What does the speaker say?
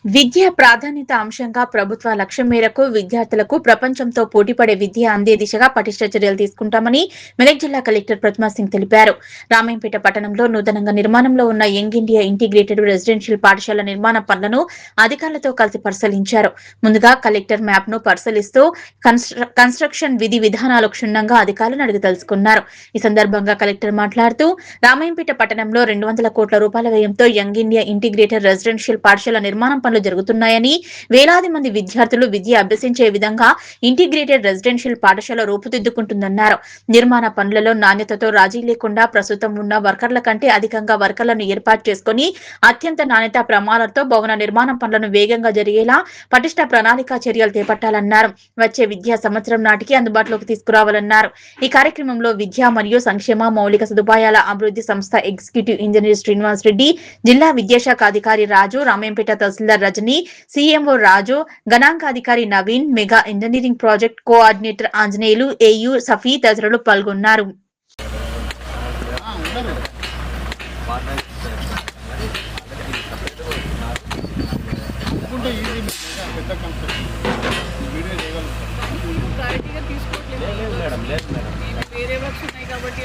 విద్య ప్రాధాన్యత అంశంగా ప్రభుత్వ లక్ష్యం మేరకు విద్యార్థులకు ప్రపంచంతో పోటీపడే విద్య అందే దిశగా పటిష్ట చర్యలు తీసుకుంటామని మెదక్ జిల్లా కలెక్టర్ ప్రతిమా సింగ్ తెలిపారు. రామేంపేట పట్టణంలో నూతనంగా నిర్మాణంలో ఉన్న యంగ్ ఇండియా ఇంటిగ్రేటెడ్ రెసిడెన్షియల్ పాఠశాల నిర్మాణ పనులను అధికారులతో కలిసి పరిశీలించారు. ముందుగా కలెక్టర్ మ్యాప్ ను పరిశీలిస్తూ కన్స్ట్రక్షన్ విధి విధానాలు క్షుణ్ణంగా అధికారులను అడిగి తెలుసుకున్నారు. ఈ సందర్భంగా కలెక్టర్ మాట్లాడుతూ రామేంపేట పట్టణంలో 200 కోట్ల రూపాయల వ్యయంతో యంగ్ ఇండియా ఇంటిగ్రేటెడ్ రెసిడెన్షియల్ పాఠశాల నిర్మాణం పనులు జరుగుతున్నాయని, వేలాది మంది విద్యార్థులు విద్య అభ్యసించే విధంగా ఇంటిగ్రేటెడ్ రెసిడెన్షియల్ పాఠశాల రూపుదిద్దుకుంటుందన్నారు. నిర్మాణ పనులలో నాణ్యతతో రాజీ లేకుండా ప్రస్తుతం ఉన్న వర్కర్ల కంటే అధికంగా వర్కర్లను ఏర్పాటు చేసుకుని అత్యంత నాణ్యత ప్రమాణాలతో భవన నిర్మాణ పనులను వేగంగా జరిగేలా పటిష్ట ప్రణాళిక చర్యలు చేపట్టాలన్నారు. వచ్చే విద్యా సంవత్సరం నాటికి అందుబాటులోకి తీసుకురావాలన్నారు. ఈ కార్యక్రమంలో విద్య మరియు సంక్షేమ మౌలిక సదుపాయాల అభివృద్ధి సంస్థ ఎగ్జిక్యూటివ్ ఇంజనీర్ శ్రీనివాస్ రెడ్డి, జిల్లా విద్యాశాఖ అధికారి రాజు, రామేంపేట తహసీల్దార్ రజని, సీఎంఓ రాజు, గణాంకాధికారి Naveen, mega engineering project coordinator Anjaneyulu, AU Safi తదితరులు పాల్గొన్నారు. వేరే వర్క్స్ ఉన్నాయి కాబట్టి